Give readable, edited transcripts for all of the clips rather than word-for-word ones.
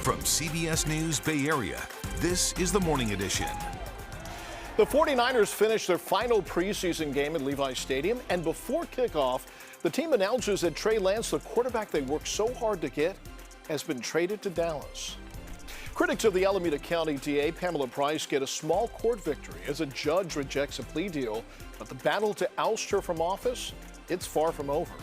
From CBS News Bay Area, this is the Morning Edition. The 49ers finished their final preseason game at Levi's Stadium, and before kickoff, the team announces that Trey Lance, the quarterback they worked so hard to get, has been traded to Dallas. Critics of the Alameda County DA, Pamela Price, get a small court victory as a judge rejects a plea deal, but the battle to oust her from office, it's far from over.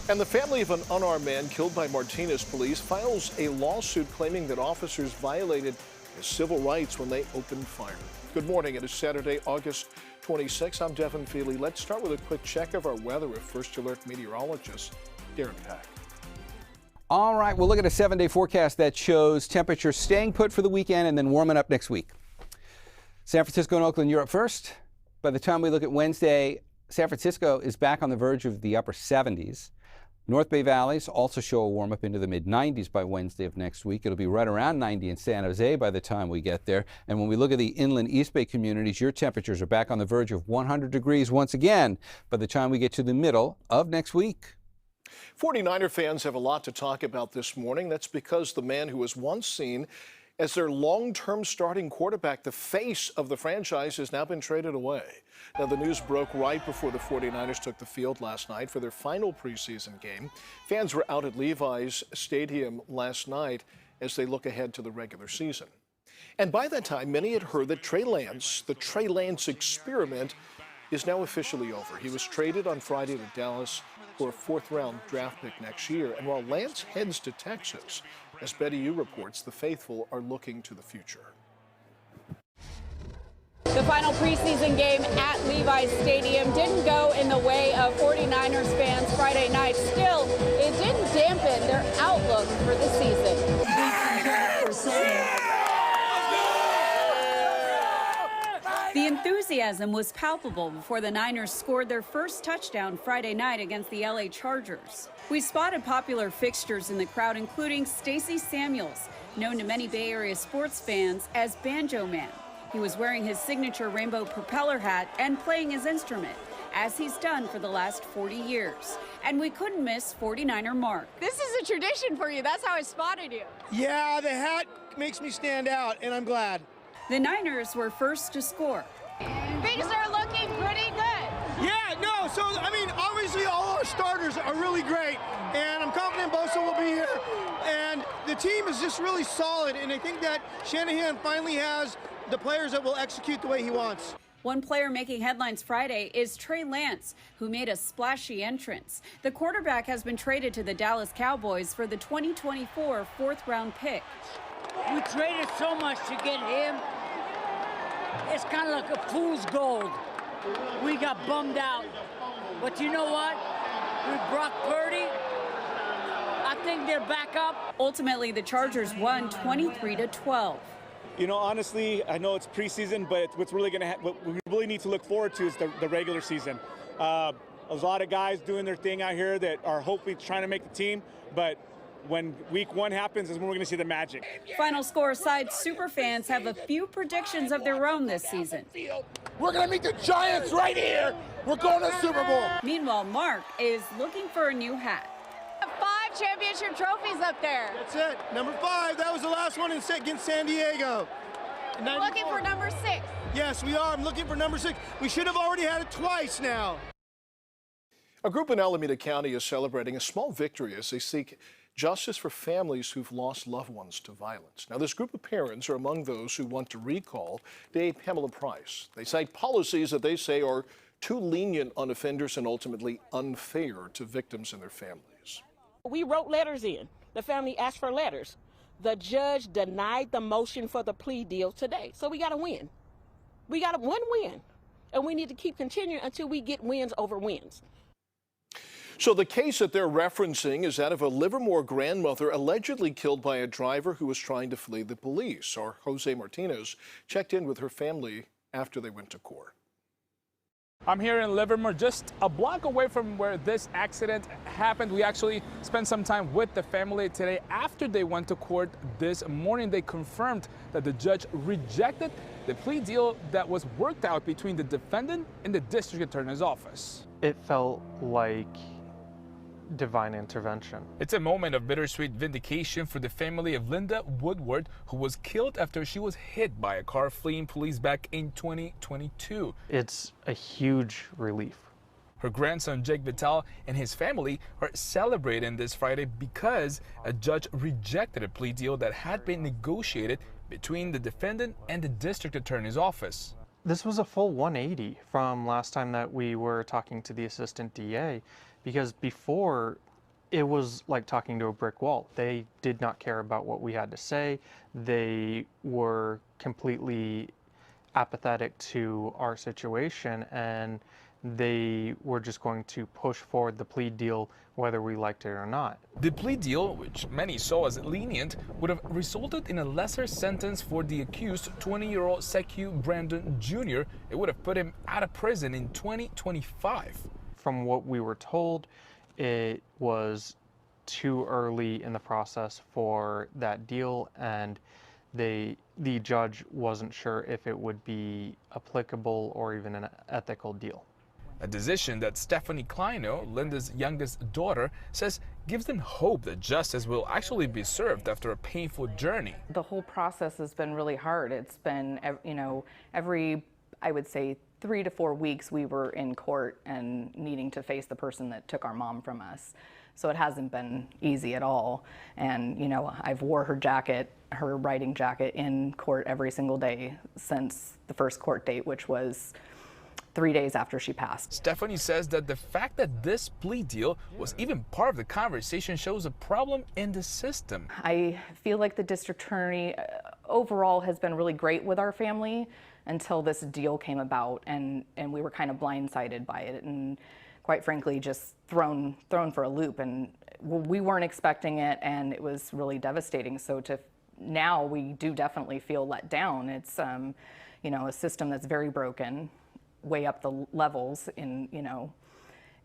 And the family of an unarmed man killed by Martinez police files a lawsuit claiming that officers violated his civil rights when they opened fire. Good morning. It is Saturday, August 26. I'm Devin Feely. Let's start with a quick check of our weather with First Alert meteorologist Darren Pack. All right, we'll look at a 7-day forecast that shows temperatures staying put for the weekend and then warming up next week. San Francisco and Oakland, you're up first. By the time we look at Wednesday, San Francisco is back on the verge of the upper 70s. North Bay Valleys also show a warm up into the mid-90s by Wednesday of next week. It'll be right around 90 in San Jose by the time we get there. And when we look at the inland East Bay communities, your temperatures are back on the verge of 100 degrees once again by the time we get to the middle of next week. 49er fans have a lot to talk about this morning. That's because the man who was once seen as their long-term starting quarterback, the face of the franchise, has now been traded away. Now, the news broke right before the 49ers took the field last night for their final preseason game. Fans were out at Levi's Stadium last night as they look ahead to the regular season. And by that time, many had heard that Trey Lance, the Trey Lance experiment, is now officially over. He was traded on Friday to Dallas for a fourth-round draft pick next year. And while Lance heads to Texas, as Betty U reports, the faithful are looking to the future. The final preseason game at Levi's Stadium didn't go in the way of 49ers fans Friday night. Still, it didn't dampen their outlook for the season. The enthusiasm was palpable before the Niners scored their first touchdown Friday night against the LA Chargers. We spotted popular fixtures in the crowd, including Stacey Samuels, known to many Bay Area sports fans as Banjo Man. He was wearing his signature rainbow propeller hat and playing his instrument, as he's done for the last 40 years. And we couldn't miss 49er Mark. This is a tradition for you. That's how I spotted you. Yeah, the hat makes me stand out, and I'm glad. The Niners were first to score. Things are looking pretty good. Yeah, no, so, I mean, obviously all our starters are really great, and I'm confident Bosa will be here. And the team is just really solid, and I think that Shanahan finally has the players that will execute the way he wants. One player making headlines Friday is Trey Lance, who made a splashy entrance. The quarterback has been traded to the Dallas Cowboys for the 2024 fourth-round pick. We traded so much to get him. It's kind of like a fool's gold. We got bummed out. But you know what? With Brock Purdy, I think they're back up. Ultimately, the Chargers won 23-12. You know, honestly, I know it's preseason, but what's really what we really need to look forward to is the regular season. There's a lot of guys doing their thing out here that are hopefully trying to make the team, but when week one happens is when we're going to see the magic. Final score aside, superfans have a few predictions of their own this season. We're going to meet the Giants right here. We're going to the Super Bowl. Meanwhile, Mark is looking for a new hat. 5 championship trophies up there. That's it. Number 5. That was the last one against San Diego. Looking for number 6. Yes, we are. I'm looking for number 6. We should have already had it twice now. A group in Alameda County is celebrating a small victory as they seek justice for families who've lost loved ones to violence. Now, this group of parents are among those who want to recall DA Pamela Price. They cite policies that they say are too lenient on offenders and ultimately unfair to victims and their families. We wrote letters in. The family asked for letters. The judge denied the motion for the plea deal today. So we got to win. We got one win. And we need to keep continuing until we get wins over wins. So the case that they're referencing is that of a Livermore grandmother allegedly killed by a driver who was trying to flee the police. Our Jose Martinez checked in with her family after they went to court. I'm here in Livermore, just a block away from where this accident happened. We actually spent some time with the family today after they went to court this morning. They confirmed that the judge rejected the plea deal that was worked out between the defendant and the district attorney's office. It felt like divine intervention. It's a moment of bittersweet vindication for the family of Linda Woodward, who was killed after she was hit by a car fleeing police back in 2022. It's a huge relief. Her grandson, Jake Vitale, and his family are celebrating this Friday because a judge rejected a plea deal that had been negotiated between the defendant and the district attorney's office. This was a full 180 from last time that we were talking to the assistant DA, because before it was like talking to a brick wall. They did not care about what we had to say. They were completely apathetic to our situation, and they were just going to push forward the plea deal whether we liked it or not. The plea deal, which many saw as lenient, would have resulted in a lesser sentence for the accused 20-year-old Sekou Brandon Jr. It would have put him out of prison in 2025. From what we were told, it was too early in the process for that deal, and the judge wasn't sure if it would be applicable or even an ethical deal. A decision that Stephanie Kleino, Linda's youngest daughter, says gives them hope that justice will actually be served after a painful journey. The whole process has been really hard. It's been, every, I would say, 3 to 4 weeks we were in court and needing to face the person that took our mom from us. So it hasn't been easy at all. And, I've wore her jacket, her writing jacket, in court every single day since the first court date, which was 3 days after she passed. Stephanie says that the fact that this plea deal was even part of the conversation shows a problem in the system. I feel like the district attorney overall has been really great with our family until this deal came about, and we were kind of blindsided by it, and quite frankly just thrown for a loop, and we weren't expecting it, and it was really devastating. So now we do definitely feel let down. It's a system that's very broken, way up the levels, and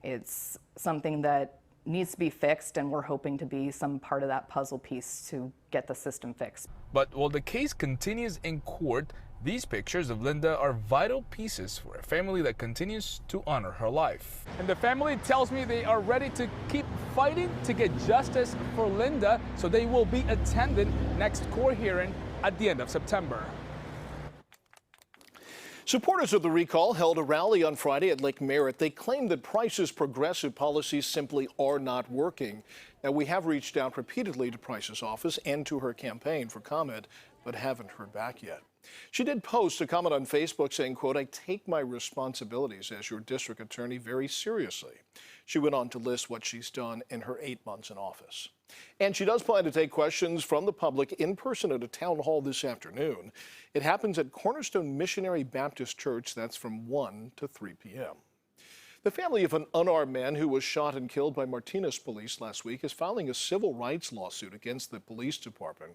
it's something that needs to be fixed, and we're hoping to be some part of that puzzle piece to get the system fixed. But while the case continues in court, these pictures of Linda are vital pieces for a family that continues to honor her life. And the family tells me they are ready to keep fighting to get justice for Linda, so they will be attending next court hearing at the end of September. Supporters of the recall held a rally on Friday at Lake Merritt. They claimed that Price's progressive policies simply are not working. Now, we have reached out repeatedly to Price's office and to her campaign for comment, but haven't heard back yet. She did post a comment on Facebook saying, quote, "I take my responsibilities as your district attorney very seriously." She went on to list what she's done in her 8 months in office. And she does plan to take questions from the public in person at a town hall this afternoon. It happens at Cornerstone Missionary Baptist Church. That's from 1 to 3 p.m. The family of an unarmed man who was shot and killed by Martinez police last week is filing a civil rights lawsuit against the police department.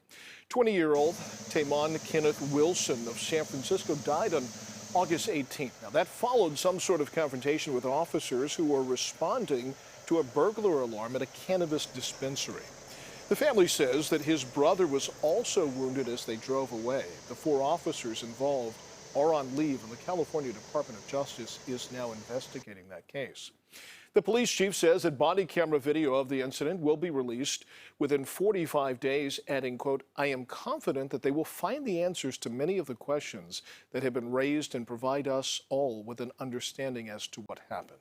20-year-old Tamon Kenneth Wilson of San Francisco died on August 18th. Now, that followed some sort of confrontation with officers who were responding to a burglar alarm at a cannabis dispensary. The family says that his brother was also wounded as they drove away. The 4 officers involved are on leave, and the California Department of Justice is now investigating that case. The police chief says that body camera video of the incident will be released within 45 days, adding, quote, "I am confident that they will find the answers to many of the questions that have been raised and provide us all with an understanding as to what happened."